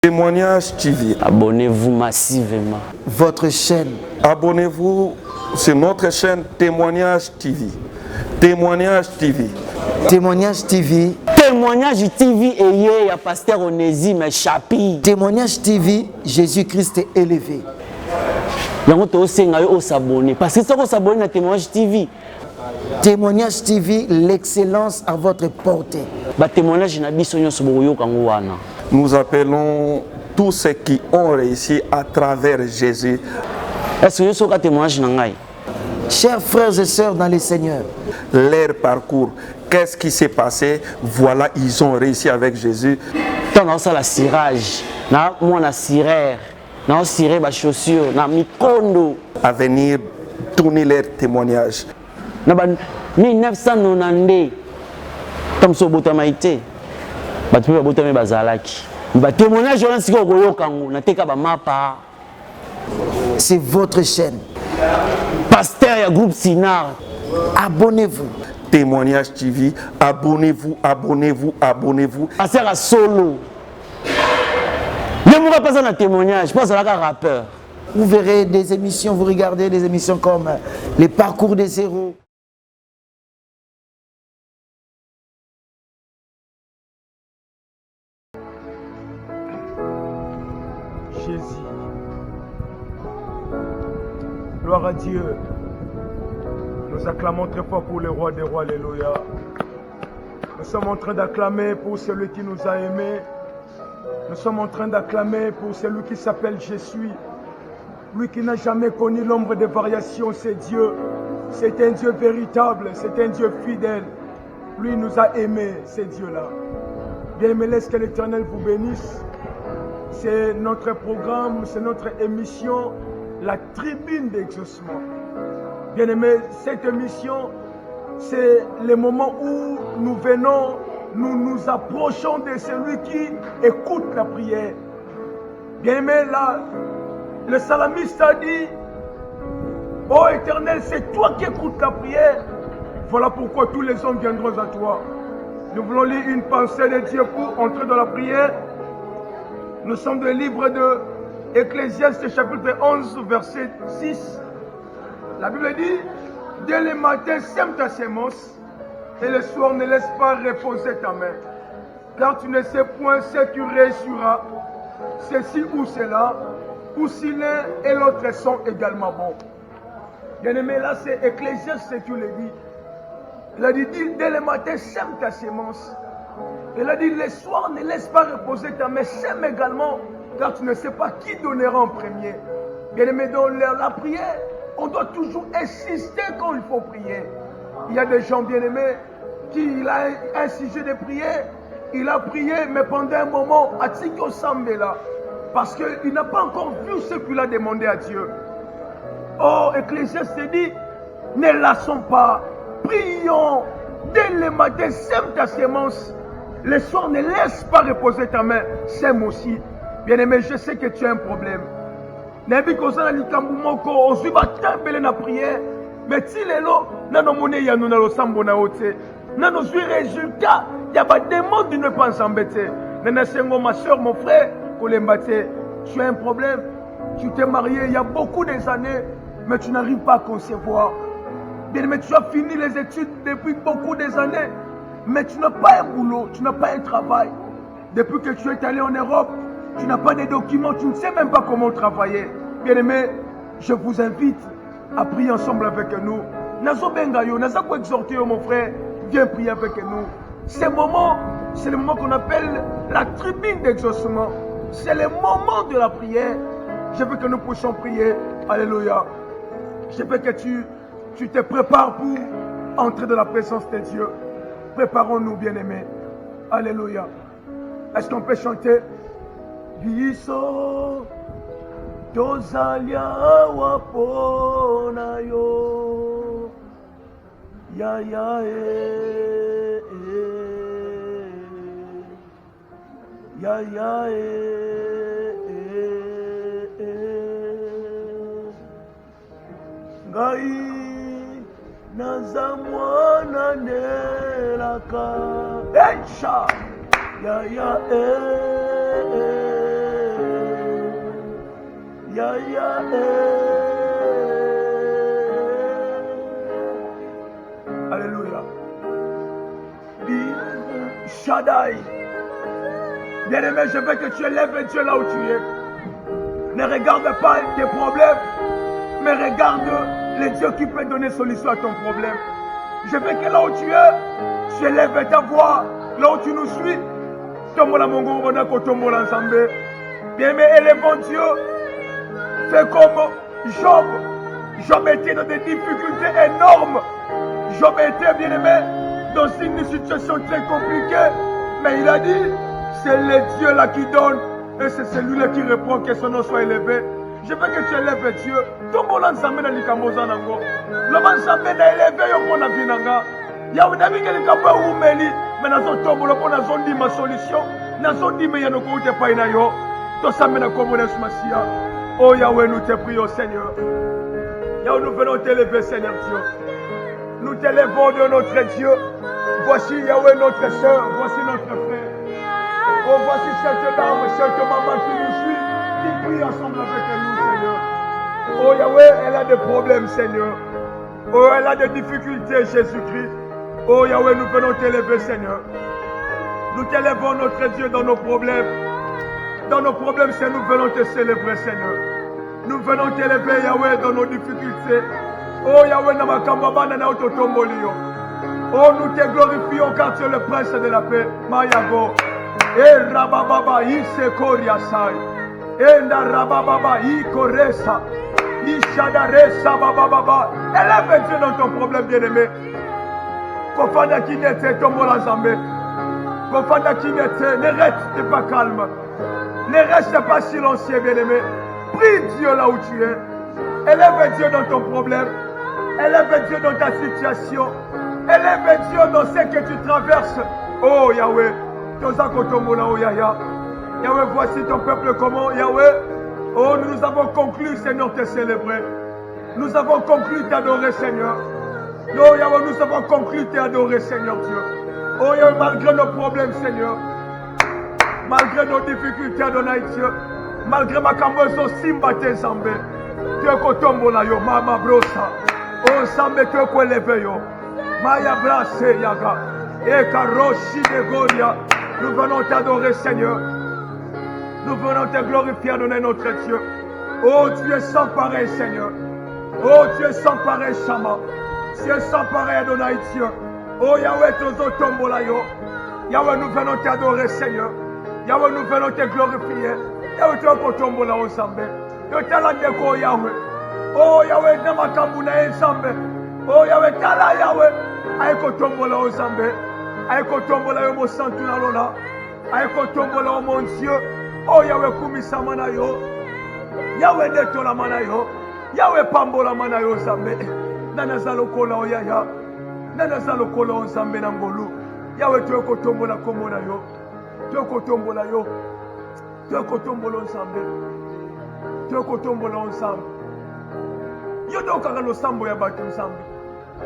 Témoignage TV. Abonnez-vous massivement. Votre chaîne. Abonnez-vous sur notre chaîne Témoignage TV. Témoignage TV. Témoignage TV. Témoignage TV et il y a pasteur Onésime Chapi. Témoignage TV, Jésus-Christ est élevé. S'abonner. Parce que si on s'abonne à Témoignage TV. Témoignage TV, l'excellence à votre portée. Nous appelons tous ceux qui ont réussi à travers Jésus. Chers frères et sœurs dans le Seigneur, Leur parcours, qu'est-ce qui s'est passé? Voilà, ils ont réussi avec Jésus. Dans la cirage, dans la cirère, dans la chaussure, dans mikondo. À venir tourner leurs témoignages. Dans 1992, comme ça, Botamaïté, Botamaïté Bazalaki. Témoignage, c'est votre chaîne. Pasteur et groupe Sinar. Abonnez-vous. Témoignage TV, abonnez-vous, abonnez-vous, abonnez-vous. Pasteur à solo. Je ne vais pas passer un témoignage, je pense à un rappeur. Vous verrez des émissions, vous regardez des émissions comme Les Parcours des Héros. Jésus. Gloire à Dieu. Nous acclamons très fort pour le roi des rois, alléluia. Nous sommes en train d'acclamer pour celui qui nous a aimés. Nous sommes en train d'acclamer pour celui qui s'appelle Jésus. Lui qui n'a jamais connu l'ombre de variation, c'est Dieu. C'est un Dieu véritable, c'est un Dieu fidèle. Lui nous a aimés, c'est Dieu-là. Bien-aimés, laisse que l'Éternel vous bénisse. C'est notre programme, c'est notre émission, la tribune d'exaucement. Bien-aimés, cette émission, c'est le moment où nous venons, nous nous approchons de celui qui écoute la prière. Bien-aimés, là, le salamiste a dit, « Ô Éternel, c'est toi qui écoutes la prière. Voilà pourquoi tous les hommes viendront à toi. » Nous voulons lire une pensée de Dieu pour entrer dans la prière. Nous sommes dans le livre de Ecclésiaste chapitre 11 verset 6. La Bible dit, dès le matin sème ta sémence et le soir ne laisse pas reposer ta main. Car tu ne sais point ce que tu réussiras, ceci ou cela, ou si l'un et l'autre sont également bons. Bien-aimé, là c'est Ecclésiaste qui le dit. Il a dit, dès le matin sème ta sémence. Il a dit, le soir ne laisse pas reposer ta main, sème également, car tu ne sais pas qui donnera en premier. Bien-aimé, dans la prière, on doit toujours insister quand il faut prier. Il y a des gens bien-aimés qui, il a un sujet de prière, il a prié, mais pendant un moment, Atiko Sambe là, parce qu'il n'a pas encore vu ce qu'il a demandé à Dieu. Oh, Ecclésiaste dit, ne lassons pas, prions, dès le matin, sème ta sémence. Le soir, ne laisse pas reposer ta main, sème aussi. Bien-aimé, je sais que tu as un problème. Nabi kozana likambu moko ozwi batambele na prière mais ti lelo nano mone ya nuna losambo na ote nano zwi résultat ya ba démon de ne pas embêter nana sengo ma soeur mon frère kolembate tu as un problème tu t'es marié il y a beaucoup des années mais tu n'arrives pas à concevoir bien mais tu as fini les études depuis beaucoup des années mais tu n'as pas un boulot tu n'as pas un travail depuis que tu es allé en Europe. Tu n'as pas de documents, tu ne sais même pas comment travailler. Bien-aimé, je vous invite à prier ensemble avec nous. Nazo Bengayo, Nazako exhorter mon frère, viens prier avec nous. C'est le moment qu'on appelle la tribune d'exaucement. C'est le moment de la prière. Je veux que nous puissions prier. Alléluia. Je veux que tu te prépares pour entrer dans la présence de Dieu. Préparons-nous, bien-aimés. Alléluia. Est-ce qu'on peut chanter? Biso tozalia wapona yo ya ya ya ya ngai nazamwana nelaka esha ya ya Ya, ya, Alléluia. Shaddai. Bien-aimé, je veux que tu élèves Dieu là où tu es. Ne regarde pas tes problèmes, mais regarde le Dieu qui peut donner solution à ton problème. Je veux que là où tu es, tu élèves ta voix. Là où tu nous suis, tombola mongo, on a tombola ensemble. Bien-aimé, élevons Dieu. Fais comme Job. Job était dans des difficultés énormes. Job était, bien-aimé, dans une situation très compliquée. Mais il a dit, c'est le Dieu là qui donne. Et c'est celui-là qui répond, que son nom soit élevé. Je veux que tu élèves Dieu. Tombola ensemble dans l'ikamoza nango. L'homme ensemble n'a élevé yo pour la vie nanga. Ya unabi que l'ikamba oumeli. Mais nazo tombola pour nazo di ma solution. Nazo di me yano koute pa ina yo. To samena komone sumasia. Oh Yahweh, nous te prions Seigneur. Yahweh, nous venons t'élever Seigneur Dieu. Nous t'élèvons de notre Dieu. Voici Yahweh notre soeur. Voici notre frère. Oh, voici cette dame, cette maman qui nous suit, qui prie ensemble avec nous, Seigneur. Oh, Yahweh, elle a des problèmes, Seigneur. Oh, elle a des difficultés, Jésus-Christ. Oh, Yahweh, nous venons t'élever, Seigneur. Nous t'élèvons, notre Dieu, dans nos problèmes. Dans nos problèmes, c'est nous venons te célébrer, Seigneur. Nous venons t'élever, Yahweh, dans nos difficultés. Oh, Yahweh, Namakambaba, Nana Ototombolio. Oh, nous te glorifions car tu es le prince de la paix. Mayago. E rabababa isekoria sai. Enda rabababa ikoresa. Ishadaresa bababa. Élève Dieu dans ton problème, bien-aimé. Kofanda qui n'était tombola zambé. Kofanda qui n'était, ne reste pas calme. Ne reste pas silencieux, bien-aimé. Prie Dieu là où tu es. Élève Dieu dans ton problème. Élève Dieu dans ta situation. Élève Dieu dans ce que tu traverses. Oh Yahweh. Yahweh, voici ton peuple comment, Yahweh. Oh, nous avons conclu, Seigneur, te célébrer. Nous avons conclu t'adorer, Seigneur. Oh, Yahweh, nous avons conclu t'adorer, Seigneur Dieu. Oh, Yahweh, malgré nos problèmes, Seigneur. Malgré nos difficultés, Adonai Dieu. Malgré ma cambozo simba te zambé. Tu es kotombola yo, mama brosa. Oh, sambe tu es ko élevé yo. Maya brase yaga. Et karoshi de goria. Nous venons t'adorer, Seigneur. Nous venons te glorifier, donner notre Dieu. Oh, tu es sans pareil, Seigneur. Oh, tu es sans pareil, Shama. Tu es sans pareil, Adonai Dieu. Oh, Yahweh, tozo tombola yo. Yahweh, nous venons t'adorer, Seigneur. Yahweh, nous venons te glorifier. Yahweh, tu es pour tombola au Zambé. Yo tala deko, Yahweh. Oh, Yahweh, namakambuna e Zambé. Oh, Yahweh, tala Yahweh. Aiko tombola au Zambé. Aiko tombola yo mo santu na lola. Aiko tombola yo mon Dieu. Oh Yahweh kumisa mana yo. Yahweh neto la mana yo. Yahweh pambola mana yo Zambe. Nana zalokola o yaya. Nana zalokola o Zambe na ngolu. Yahweh tu eko tombola komona yo. Tu eko tombola yo. Tu eko tombola o Zambe. Tu eko tombola o Zambe. Yo do kaka lo sambo ya batu Zambe.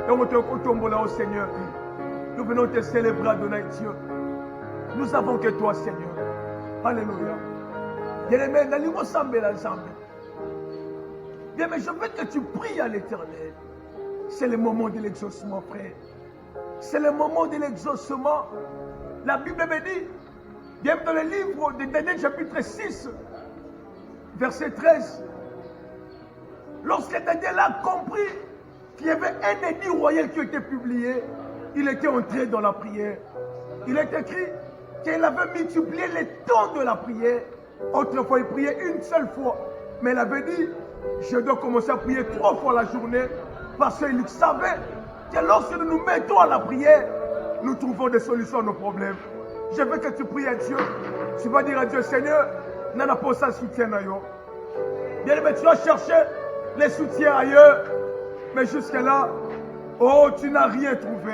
Yo tu eko tombola o Seigneur. Nous venons te célébrer, Adonai Dieu. Nous avons que toi, Seigneur. Alléluia. Bien-aimé, n'allons sambe ensemble. Bien, mais je veux que tu pries à l'Éternel. C'est le moment de l'exaucement, frère. C'est le moment de l'exaucement. La Bible me dit, bien dans le livre de Daniel chapitre 6, verset 13, lorsque Daniel a compris qu'il y avait un édit royal qui était publié, il était entré dans la prière. Il est écrit qu'il avait multiplié les temps de la prière. Autrefois, il priait une seule fois. Mais il avait dit, je dois commencer à prier 3 fois la journée. Parce qu'il savait que lorsque nous nous mettons à la prière, nous trouvons des solutions à nos problèmes. Je veux que tu pries à Dieu. Tu vas dire à Dieu, Seigneur, nana pas ça soutien ailleurs. Bien, mais tu as cherché les soutiens ailleurs. Mais jusque-là, oh, tu n'as rien trouvé.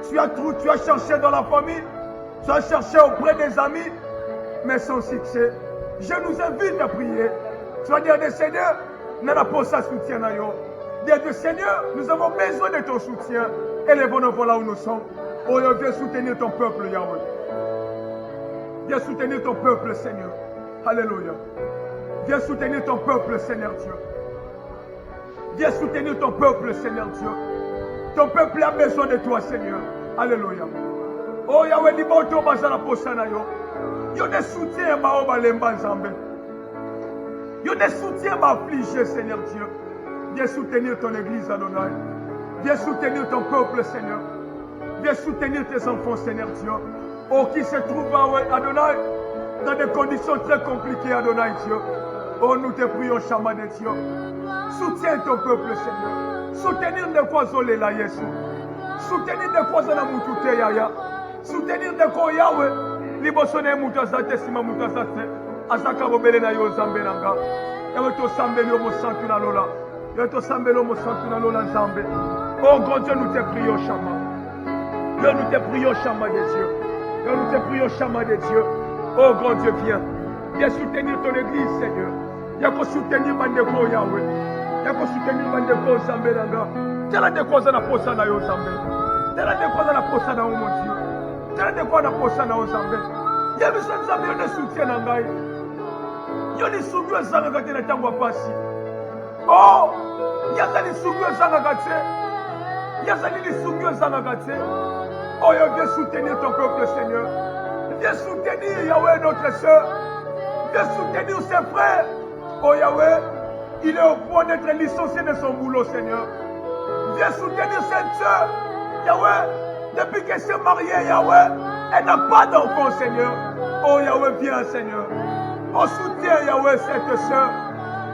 Tu as cherché dans la famille, tu as cherché auprès des amis, mais sans succès. Je nous invite à prier. Tu vas dire, Seigneur, n'a pas ça soutien à yo. Dis, Seigneur, nous avons besoin de ton soutien. Élève-nous voilà où nous sommes. Oh, viens soutenir ton peuple, Yahweh. Viens soutenir ton peuple, Seigneur. Alléluia. Viens soutenir ton peuple, Seigneur Dieu. Viens soutenir ton peuple, Seigneur Dieu. Ton peuple a besoin de toi, Seigneur. Alléluia. Oh Yahweh, liboto bazala posana yo. Yo des soutiens ba obalemba nzambe. Yo des soutiens ba affligé, Seigneur Dieu. Viens soutenir ton église, Adonai. Viens soutenir ton peuple, Seigneur. Viens soutenir tes enfants, Seigneur Dieu. Oh, qui se trouvent, Adonai, dans des conditions très compliquées, Adonai Dieu. Oh, nous te prions, Chama de Dieu. Soutiens ton peuple, Seigneur. Soutenir de quoi zolela Yesu. Soutenir de quoi zana mutute yaya. Soutenir de quoi Yahweh. Libosone mutazate sima mutazate. Azaka bobele na yo zambe nanga. Yawe to sambeli omo santu na lola. Yawe to sambeli omo santu na lola zambe. Oh grand Dieu, nous te prions, Chama. Dieu, nous te prions, Chama de Dieu. Dieu, nous te prions, Chama de Dieu. Oh grand Dieu, viens. Viens soutenir ton église, Seigneur. Viens soutenir Bandeko Yahweh. Viens soutenir Bandeko Zambe Nanga. Tela de quoi na posa na yo Zambe. Tela de quoi na posa na mon Dieu. Tela de quoi na posa na yo Zambe. Y'a besoin de Zambe de soutien Nanga. Y'a des soutiens Zanga quand il est en pasi. Oh, y'a des soutiens Zanga quand y'a des soutiens Zanga quand oh, viens soutenir ton peuple, Seigneur. Viens soutenir Yahweh, notre soeur. Viens soutenir ses frères. Oh Yahweh, il est au point d'être licencié de son boulot, Seigneur. Viens soutenir cette soeur. Yahweh, depuis qu'elle s'est mariée, Yahweh, elle n'a pas d'enfant, Seigneur. Oh Yahweh, viens, Seigneur. Oh, soutiens Yahweh, cette soeur.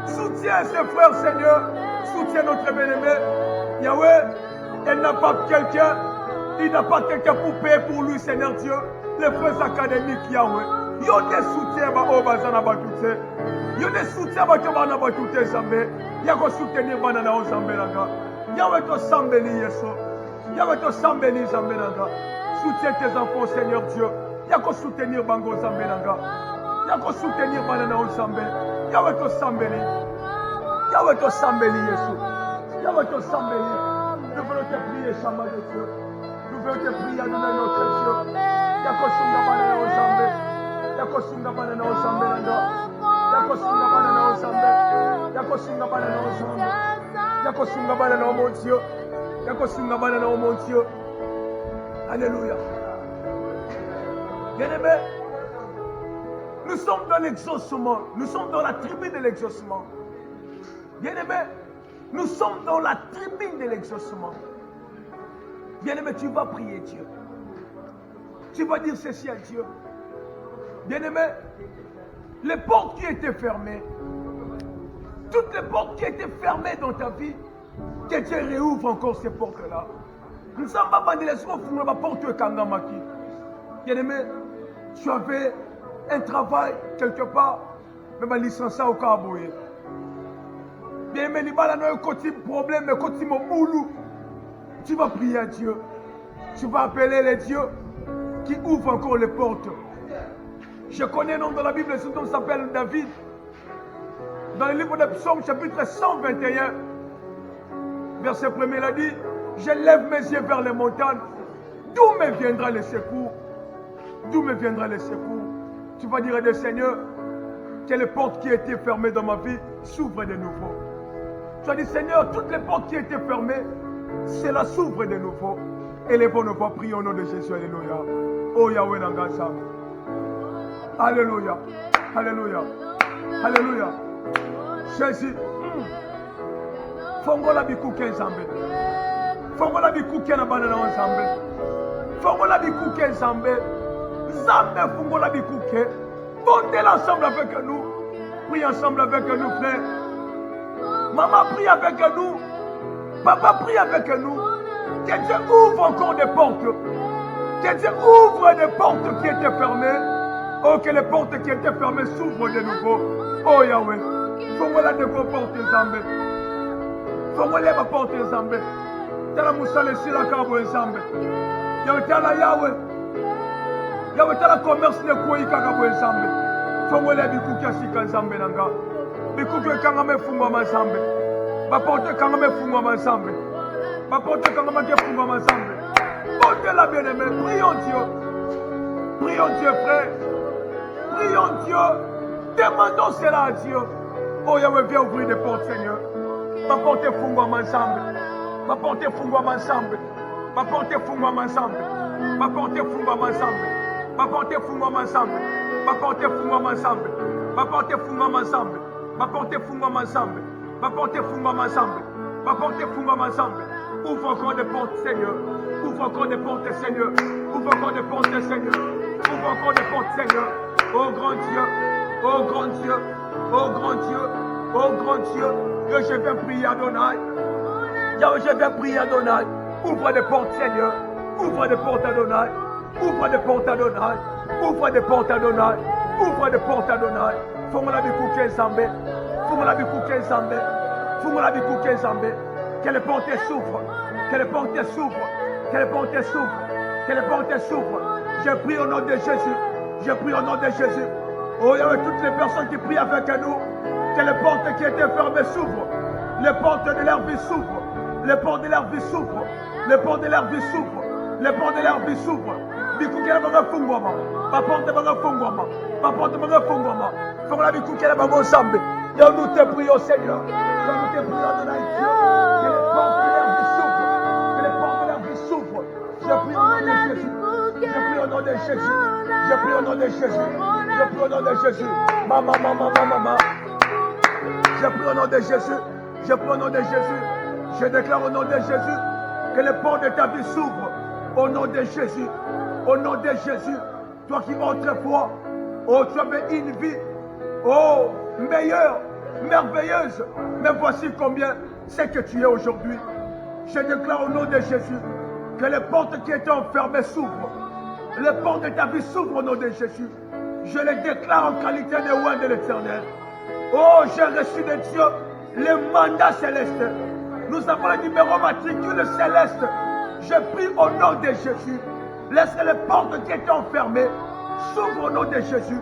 Soutiens ses frères, Seigneur. Soutiens notre bien-aimé. Yahweh, elle n'a pas quelqu'un. Il n'a pas quelqu'un pour payer pour lui, Seigneur Dieu. Les frères académiques, Yahweh. Il y a des soutiens, il y a des soutiens, il y a des soutenir Banana au Zambelanga. Yahweh te sambeli, Yeso. Yahweh te sambeli, Zambelanga. Soutiens tes enfants, Seigneur Dieu. Yahweh soutenir Bango Zambelanga. Yahweh soutenir Banana au Zambé. Yahweh te sambeli. Yahweh te sambeli, Yeso. Yahweh te sambeli. Nous voulons te prier, Chama de Dieu. Nous voulons te prier, Adonai notre Dieu. Yakosunga banana au Zambé. Yakosunga banana au Zambé nanga. Yakosunga banana au Zambé. Yakosunga banana au Zambé. Yakosunga banana au mon Dieu. Yakosunga banana au mon Dieu. Alléluia. Bien-aimés, nous sommes dans l'exaucement. Nous sommes dans la tribune de l'exaucement. Bien-aimés, nous sommes dans la tribune de l'exaucement. Bien-aimé, tu vas prier Dieu. Tu vas dire ceci à Dieu. Bien-aimé, les portes qui étaient fermées, toutes les portes qui étaient fermées dans ta vie, que Dieu réouvre encore ces portes-là. Nous sommes pas bandés les soins pour la porte Kangamaki. Bien-aimé, tu avais un travail quelque part, mais ma licence au Kaboye. Bien-aimé, il y a un problème, mais quand tu m'as boulou, tu vas prier à Dieu. Tu vas appeler les dieux qui ouvrent encore les portes. Je connais un nom dans la Bible, ce nom s'appelle David. Dans le livre des Psaumes, chapitre 121, verset 1er, il a dit: je lève mes yeux vers les montagnes. D'où me viendra le secours? D'où me viendra le secours? Tu vas dire à Dieu: Seigneur, que les portes qui étaient fermées dans ma vie s'ouvrent de nouveau. Tu vas dire: Seigneur, toutes les portes qui étaient fermées, cela s'ouvre de nouveau. Élevons nos voix, prions au nom de Jésus. Alléluia. Oh Yahweh Nangasam. Alléluia. Alléluia. Alléluia. Jésus. Fongola bikuke Zambé. Fongola bikuke na banana Zambé. Fongola bikuke Zambé. Zambé fongola bikuke. Montez ensemble avec nous. Prie ensemble avec nous, frère. Maman prie avec nous. Papa prie avec nous. Que Dieu ouvre encore des portes. Que Dieu ouvre des portes qui étaient fermées. Oh, que les portes qui étaient fermées s'ouvrent de nouveau. Oh Yahweh. Faut-moi la porte Zambé. Faut-moi la porte Zambé. Tala Moussa si la cabo Zambé. Yahweh tala Yahweh. Yahweh tala commerce ne koi kagabo Zambé. Faut-moi la bikuka sika Zambé nanga. Bikuka kangame fumba ma Zambé. Ma porte kangame fumba ma Zambé. Ma porte kangame fumba ma Zambé. Porte la bien-aimée. Prions Dieu. Prions Dieu, frère. Prions Dieu. Demandons cela à Dieu. Oh Yahweh, viens ouvrir des portes, Seigneur. Ma porte est fungwama ensemble. Ma porte est fungwama ensemble. Ma porte est fungwama ensemble. Ma porte est fungwama ensemble. Ma porte est fungwama ensemble. Ma porte est fungwama ensemble. Ma porte est fungwama ensemble. Ma porte est fungwama ensemble. Ma porte est fungwama ensemble. Ma porte est fungwama ensemble. Ouvre encore des portes, Seigneur. Ouvre encore des portes, Seigneur. Ouvre encore des portes, Seigneur. Ouvre encore des portes, Seigneur. Oh grand Dieu. Oh grand Dieu. Oh grand Dieu. Oh grand Dieu. Je vais prier Adonai. Je vais prier Adonai. Ouvre des portes, Seigneur. Ouvre des portes, Adonai. Ouvre des portes, Adonai. Ouvre des portes, Adonai. Ouvre des portes, Adonai. Fais-moi la vie couquer Zambé. Fais-moi la vie couquer Zambé. Fais-moi la vie couquer Zambé. Que les portes s'ouvrent. Que les portes s'ouvrent. Que les portes s'ouvrent. Que les portes s'ouvrent. Je prie au nom de Jésus. Je prie au nom de Jésus. Oh, il y avait toutes les personnes qui prient avec nous. Que les portes qui étaient fermées s'ouvrent. Les portes de leur vie s'ouvrent. Les portes de leur vie s'ouvrent. Les portes de leur vie s'ouvrent. Les portes de leur vie s'ouvrent. Bikukela banga fungwama. Ma porte banga fungwama. Ma porte banga fungwama. Fais la bikukela banga ensemble. Yo nous te prions Seigneur. Yo nous te prions Adonai Dieu. Que les portes de leur vie s'ouvrent. Que les portes de leur vie s'ouvrent. Je prie au nom de Jésus. Je prie au nom de Jésus. Je prie au nom de Jésus. Je prie au nom de Jésus. Maman. Je prie au nom de Jésus. Je prie au nom de Jésus. Je déclare au nom de Jésus que les portes de ta vie s'ouvrent. Au nom de Jésus. Au nom de Jésus. Toi qui autrefois, oh, tu avais une vie, oh, meilleure, merveilleuse. Mais voici combien c'est que tu es aujourd'hui. Je déclare au nom de Jésus que les portes qui étaient enfermées s'ouvrent. Les portes de ta vie s'ouvrent au nom de Jésus. Je les déclare en qualité de roi de l'Éternel. Oh, j'ai reçu de Dieu le mandat céleste. Nous avons le numéro matricule céleste. Je prie au nom de Jésus. Laisse les portes qui étaient enfermées s'ouvrent au nom de Jésus.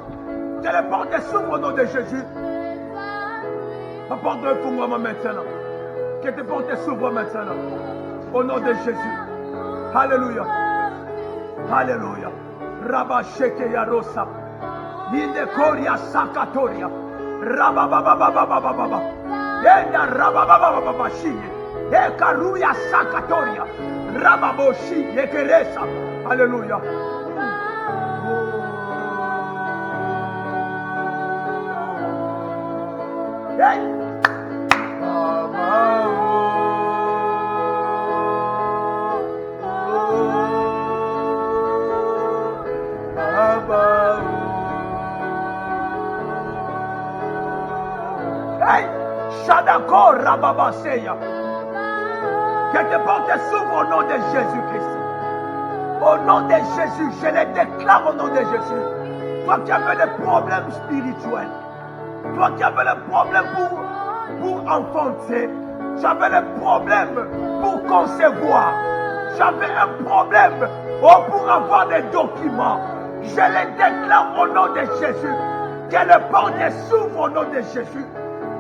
Que les portes s'ouvrent au nom de Jésus. La porte de Fungwama maintenant. Que tes portes s'ouvrent maintenant. Au nom de Jésus. Alléluia. Alléluia. Rabba Sheke Yarosa. Inde Koria Sakatoria. Rabba Baba. Enda Rabba Baba Shige. Ekaruya Sakatoria. Rabba Boshi Yekeresa. Alléluia. Hey. Hey, Shadako Rababaseya. Que tes portes s'ouvrent au nom de Jésus-Christ. Au nom de Jésus, je les déclare au nom de Jésus. Toi qui avais des problèmes spirituels, toi qui avais des problèmes pour enfanter, j'avais des problèmes pour concevoir, j'avais un problème pour avoir des documents. Je les déclare au nom de Jésus. Que les portes s'ouvrent au nom de Jésus.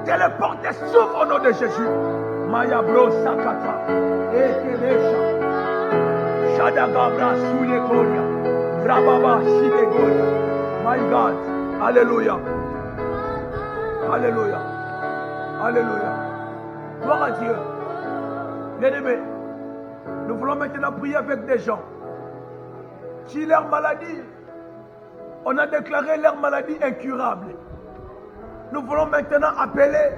Que les portes s'ouvrent au nom de Jésus. Maya bro sakata. Ekeresha. Shadagabra Sulegoria. Rababa Shilegoria. My God. Alléluia. Alléluia. Alléluia. Gloire à Dieu. Bien-aimés, nous voulons maintenant prier avec des gens qui leur maladie, on a déclaré leur maladie incurable. Nous voulons maintenant appeler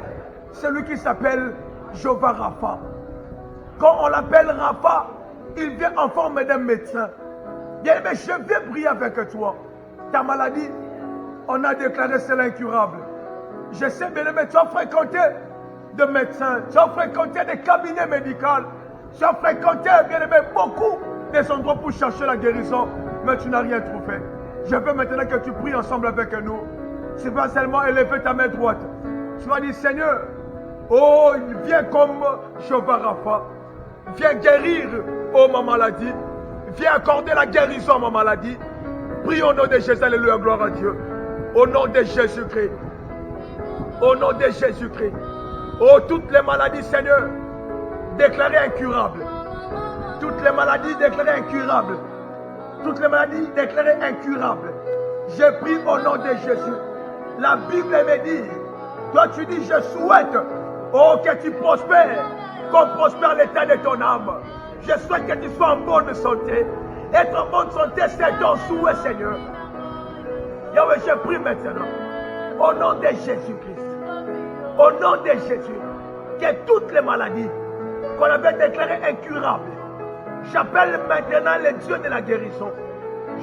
celui qui s'appelle Jéhovah Rapha. Quand on l'appelle Rapha, il vient en forme d'un médecin. Bien, mais je viens prier avec toi. Ta maladie, on a déclaré celle incurable. Je sais, bien aimé, tu as fréquenté de médecins, tu as fréquenté des cabinets médicaux, tu as fréquenté, bien aimé, beaucoup des endroits pour chercher la guérison, mais tu n'as rien trouvé. Je veux maintenant que tu pries ensemble avec nous. Tu vas seulement élever ta main droite. Tu vas dire, Seigneur, oh, viens comme Jéhovah Rapha. Viens guérir, oh, ma maladie. Viens accorder la guérison à ma maladie. Prie au nom de Jésus, alléluia, gloire à Dieu. Au nom de Jésus-Christ. Au nom de Jésus-Christ. Oh, toutes les maladies, Seigneur, déclarées incurables. Toutes les maladies déclarées incurables. Toutes les maladies déclarées incurables. Je prie au nom de Jésus. La Bible me dit, Toi, tu dis, je souhaite, oh, que tu prospères, qu'on prospère l'état de ton âme. Je souhaite que tu sois en bonne santé. Être en bonne santé, c'est ton souhait, Seigneur. Yahweh, je prie maintenant, au nom de Jésus-Christ, au nom de Jésus, que toutes les maladies qu'on avait déclarées incurables, j'appelle maintenant le Dieu de la guérison.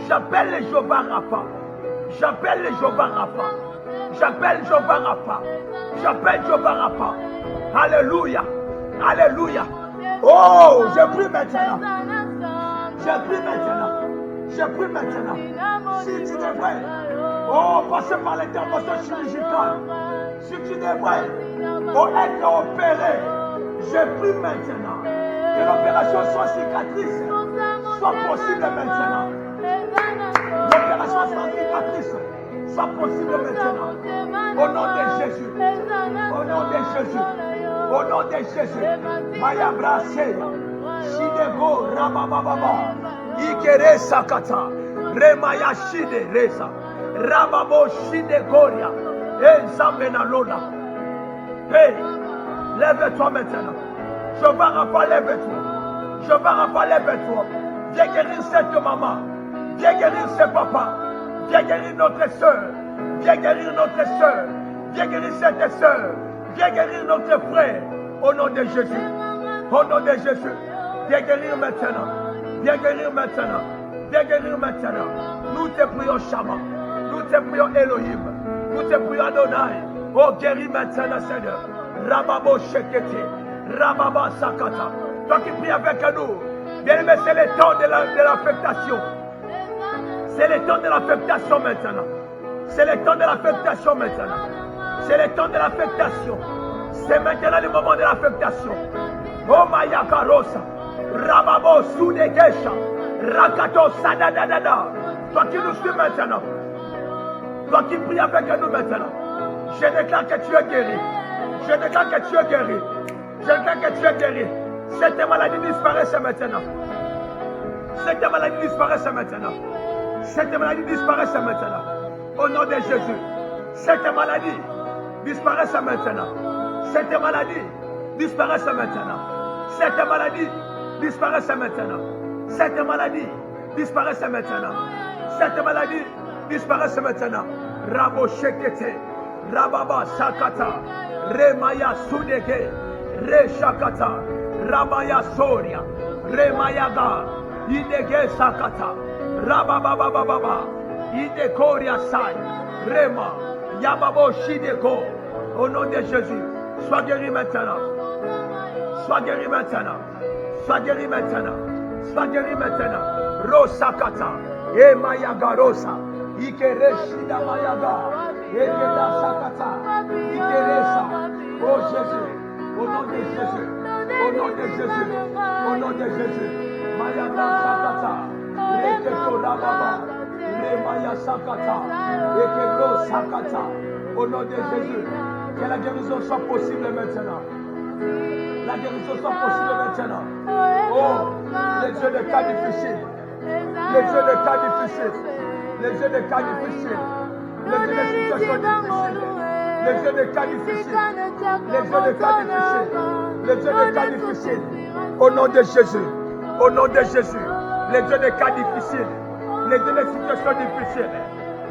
J'appelle le Jéhovah Rapha. J'appelle le Jéhovah Rapha. J'appelle Jéhovah Rapha. J'appelle Jéhovah Rapha. Alléluia. Alléluia. Oh, je prie maintenant. Je prie maintenant. Je prie maintenant. Si tu devrais, oh, passer par l'intervention chirurgicale, si tu devrais, oh, être opéré, je prie maintenant que l'opération soit cicatrice, soit possible maintenant. L'opération soit cicatrice, soit possible maintenant. Au nom de Jésus. Au nom de Jésus. Au nom de Jésus. Maya Braseya. Shidego Rabababa. Ikere Sakata. Remaya Shide Reza. Rababo Shide Goria. Enzamena Lola. Hey, lève-toi maintenant. Je vais rappeler, lève-toi. Je vais rappeler, lève-toi. Viens guérir cette maman. Viens guérir ce papa. Viens guérir notre soeur. Viens guérir notre soeur. Viens guérir cette soeur. Viens guérir notre frère. Au nom de Jésus. Au nom de Jésus. Viens guérir maintenant. Viens guérir maintenant. Viens guérir maintenant. Nous te prions Shama. Nous te prions Elohim. Nous te prions Adonai. Oh, guéris maintenant, Seigneur. Rababo Shekete. Rababa Sakata. Toi qui pries avec nous. Bien-aimé, c'est le temps de l'affectation. C'est le temps de l'affectation maintenant. C'est le temps de l'affectation maintenant. C'est le temps de l'affectation. C'est maintenant le moment de l'affectation. Oh Maya Karosa. Rababo Soudekesha. Rakato Sadadadada. Toi qui nous suis maintenant. Toi qui pries avec nous maintenant. Je déclare que tu es guéri. Je déclare que tu es guéri. Je déclare que tu es guéri. Cette maladie disparaisse maintenant. Cette maladie disparaisse maintenant. Cette maladie disparaisse maintenant. Au nom de Jésus. Cette maladie disparaisse maintenant. Cette maladie disparaisse maintenant. Cette maladie disparaisse maintenant. Cette maladie disparaisse maintenant. Cette maladie disparaisse maintenant. Rabo Shekete. Rababa Sakata. Remaya Sudeke. Re Shakata. Rabaya Soria. Remayaga. Idege Sakata. Rabababababa. Idekoria Sai. Rema. Yababo Shideko. Au nom de Jésus. Sois guéri maintenant. Sois guéri maintenant. Sois guéri maintenant. Sois guéri maintenant. Rosakata. Emayaga Rosa. Ikereshida Mayaga. Ekeda Sakata. Ikeresa. Oh Jésus. Au nom de Jésus. Au nom de Jésus. Au nom de Jésus. Mayaga Sakata. Reketo Rababa. Remaya Sakata. Ekebro Sakata. Au nom de Jésus. Que la guérison soit possible maintenant. La guérison soit possible maintenant. Oh, les yeux de cas difficiles. Les yeux de cas difficiles. Les yeux de cas difficiles. Les yeux de situations difficiles. Les yeux de cas difficiles. Les yeux de cas difficiles. Les yeux de cas difficiles. Au nom de Jésus. Au nom de Jésus. Les yeux de cas difficiles. Les yeux de situations difficiles.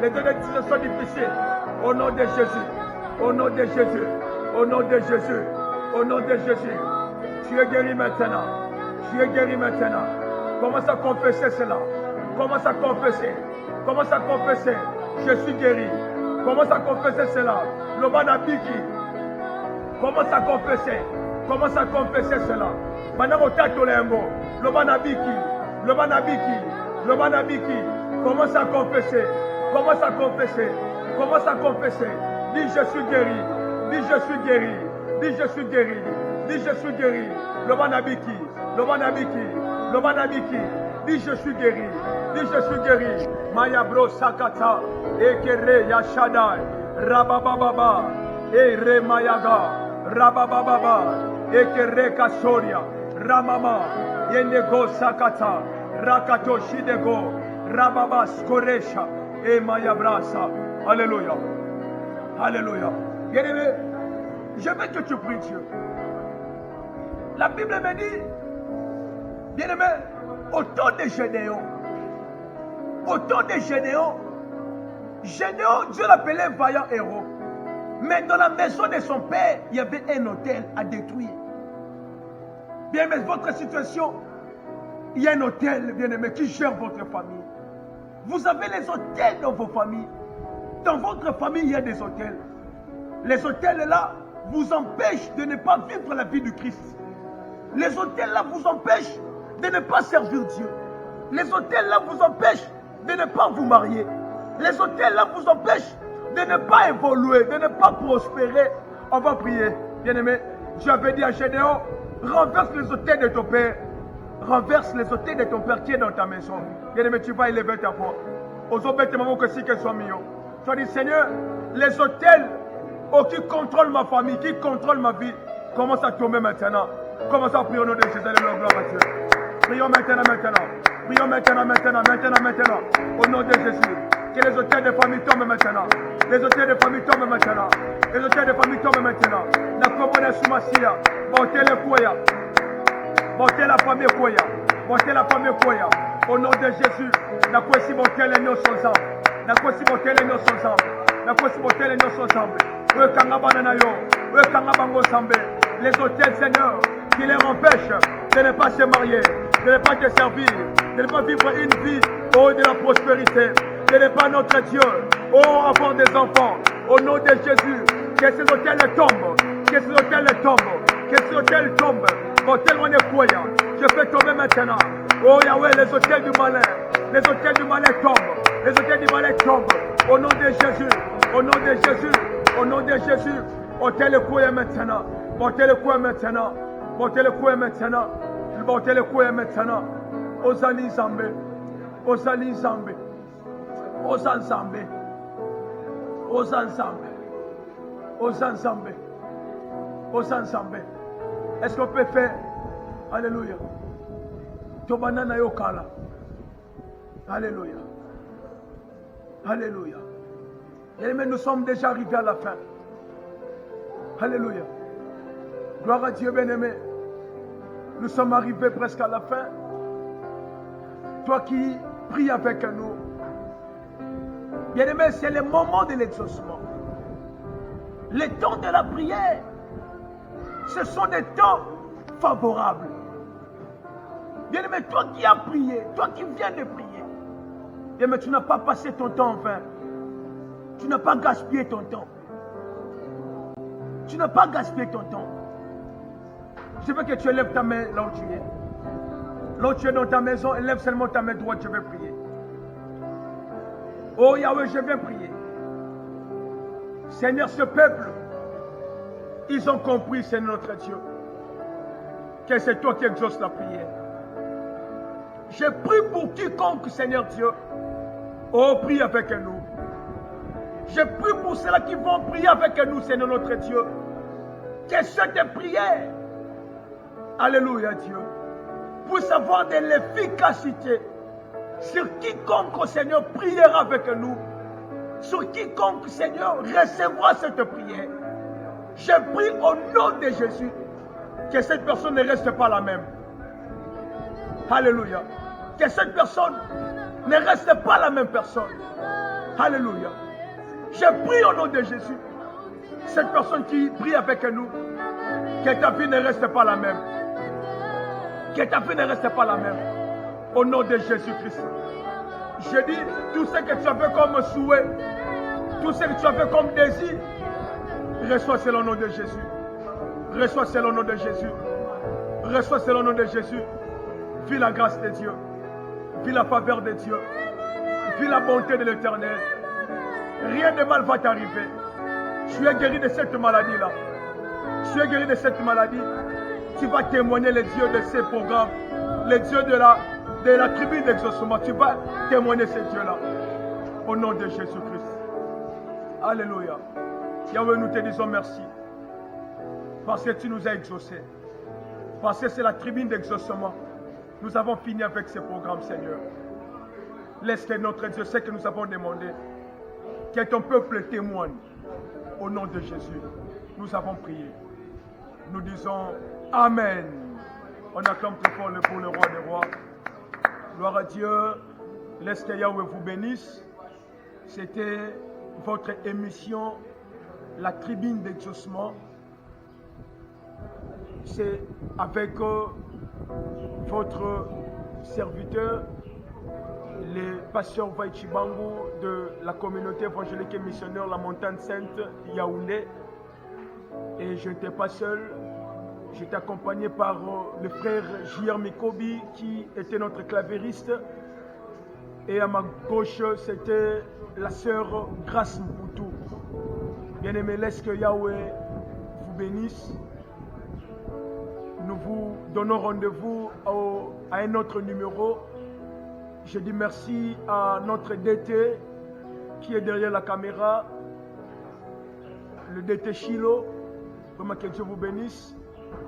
Les yeux de situations difficiles. Au nom de Jésus. Au nom de Jésus. Au nom de Jésus. Au nom de Jésus. Tu es guéri maintenant. Tu es guéri maintenant. Commence à confesser cela. Commence à confesser. Commence à confesser. Je suis guéri. Commence à confesser cela. Le Banabiki. Commence à confesser. Commence à confesser cela. Maintenant, le Banabiki. Le Banabiki. Le Banabiki. Commence à confesser. Commence à confesser. Commence à confesser. Dis je suis guéri. Dis je suis guéri. Dis je suis guéri. Dis je suis guéri. Le Banabiki. Le Banabiki. Le Banabiki. Dis je suis guéri. Dis je suis guéri. Maya bro sakata. Ekere yashadai. Rabababa. Ere mayaga. Rabababa. Ekere kasoria. Ramama. Yenego sakata. Rakato shidego. Rababa skoresha. E maya brasa. Alléluia. Alléluia. Bien-aimé, je veux que tu pries Dieu. La Bible me dit, bien-aimé, au temps de Gédéon, Gédéon, Dieu l'appelait vaillant héros. Mais dans la maison de son père, il y avait un hôtel à détruire. Bien-aimé, votre situation, il y a un hôtel, bien-aimé, qui gère votre famille. Vous avez les hôtels dans vos familles. Dans votre famille, il y a des hôtels. Les hôtels là vous empêchent de ne pas vivre la vie du Christ. Les hôtels là vous empêchent de ne pas servir Dieu. Les hôtels là vous empêchent de ne pas vous marier. Les hôtels là vous empêchent de ne pas évoluer, de ne pas prospérer. On va prier. Bien-aimé, Dieu avait dit à Gédéon, renverse les hôtels de ton père. Renverse les hôtels de ton père qui est dans ta maison. Bien-aimé, tu vas élever ta voix. Aux obètes, maman, que si qu'elles soient mignons. Tu vas dire, Seigneur, les hôtels qui contrôlent ma famille, qui contrôlent ma vie, commence à tomber maintenant. Commence à prier au nom de Jésus, alléluia, gloire à Dieu. Prions maintenant. Prions maintenant. Au nom de Jésus. Que les hôtels de famille tombent maintenant. Les hôtels de famille tombent maintenant. Les hôtels de famille tombent maintenant. La commune Soumassia. Botez le Koya. Botez la famille Koya. Botez la famille Koya. Au nom de Jésus. La Kosi botez les noms sans âme. La Kosi botez les noms sans âme. La Kosi botez les noms sans âme. Les hôtels, Seigneur, qui les empêchent de ne pas se marier, de ne pas te servir, de ne pas vivre une vie de la prospérité. Ce n'est pas notre Dieu. Avoir des enfants. Au nom de Jésus. Que ces hôtels tombent. Que ces hôtels tombent. Que ces hôtels tombent. Hôtel on est quoi. Je fais tomber maintenant. Oh Yahweh, les hôtels du malin. Les hôtels du malin tombent. Les hôtels du malin tombent. Au nom de Jésus. Au nom de Jésus. Au nom de Jésus. Hôtel quoi maintenant. Hôtel quoi maintenant. Hôtel quoi maintenant. Hôtel quoi maintenant. Osali Zambé. Osali Zambé. Osansambe. Est-ce qu'on peut faire? Alléluia. Tobanana yokala. Alléluia. Alléluia. Mais nous sommes déjà arrivés à la fin. Alléluia. Gloire à Dieu, bien-aimé. Nous sommes arrivés presque à la fin. Toi qui pries avec nous. Bien-aimé, c'est le moment de l'exaucement. Les temps de la prière, ce sont des temps favorables. Bien-aimé, toi qui as prié, toi qui viens de prier, bien-aimé, tu n'as pas passé ton temps en vain. Tu n'as pas gaspillé ton temps. Tu n'as pas gaspillé ton temps. Je veux que tu élèves ta main là où tu es. Là où tu es dans ta maison, élève seulement ta main droite, je vais prier. Oh Yahweh, je viens prier. Seigneur, ce peuple, ils ont compris, c'est notre Dieu, que c'est toi qui exauces la prière. Je prie pour quiconque, Seigneur Dieu, prie avec nous. Je prie pour ceux-là qui vont prier avec nous, Seigneur notre Dieu. Que cette prière, alléluia Dieu, puisse avoir de l'efficacité sur quiconque, Seigneur, priera avec nous. Sur quiconque, Seigneur, recevra cette prière. Je prie au nom de Jésus que cette personne ne reste pas la même. Alléluia. Que cette personne ne reste pas la même personne. Alléluia. Je prie au nom de Jésus. Cette personne qui prie avec nous, que ta vie ne reste pas la même. Que ta vie ne reste pas la même. Au nom de Jésus-Christ. Je dis, tout ce que tu as fait comme souhait, tout ce que tu as fait comme désir, reçois c'est le nom de Jésus. Reçois c'est le nom de Jésus. Reçois c'est le nom de Jésus. Vis la grâce de Dieu. Vis la faveur de Dieu. Vis la bonté de l'Éternel. Rien de mal va t'arriver. Tu es guéri de cette maladie-là. Tu es guéri de cette maladie. Tu vas témoigner les dieux de ces programmes. Les dieux de la tribu d'exaucement. Tu vas témoigner ces dieux-là. Au nom de Jésus-Christ. Alléluia. Yahweh, nous te disons merci. Parce que tu nous as exaucés. Parce que c'est la tribune d'exaucement. Nous avons fini avec ce programme, Seigneur. Laisse que notre Dieu, ce que nous avons demandé, que ton peuple témoigne. Au nom de Jésus, nous avons prié. Nous disons Amen. On acclame très fort pour le roi des rois. Gloire à Dieu. Laisse que Yahweh vous bénisse. C'était votre émission, la tribune d'exaucement. C'est avec votre serviteur, le pasteur Vaïchibango de la communauté évangélique et missionnaire La Montagne Sainte Yaoundé. Et je n'étais pas seul, j'étais accompagné par le frère J.R. Mikobi qui était notre clavériste. Et à ma gauche, c'était la sœur Grace Mputu. Bien-aimés, laisse que Yahweh vous bénisse. Nous vous donnons rendez-vous à un autre numéro. Je dis merci à notre DT qui est derrière la caméra, le DT Chilo. Vraiment que Dieu vous bénisse.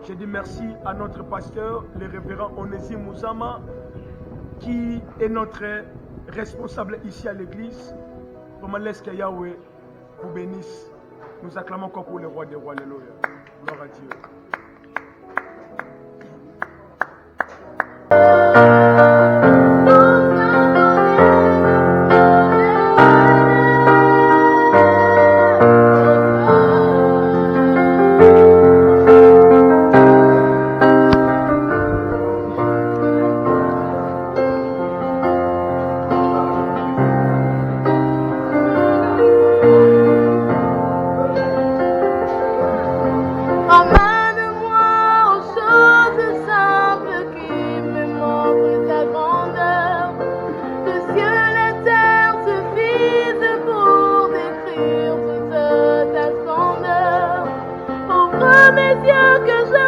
Je dis merci à notre pasteur, le révérend Onésime Mouzama, qui est notre responsable ici à l'église. Vraiment laisse que Yahweh vous bénisse. Nous acclamons encore pour le roi des rois, alléluia. Gloire à Dieu. Mes yeux que je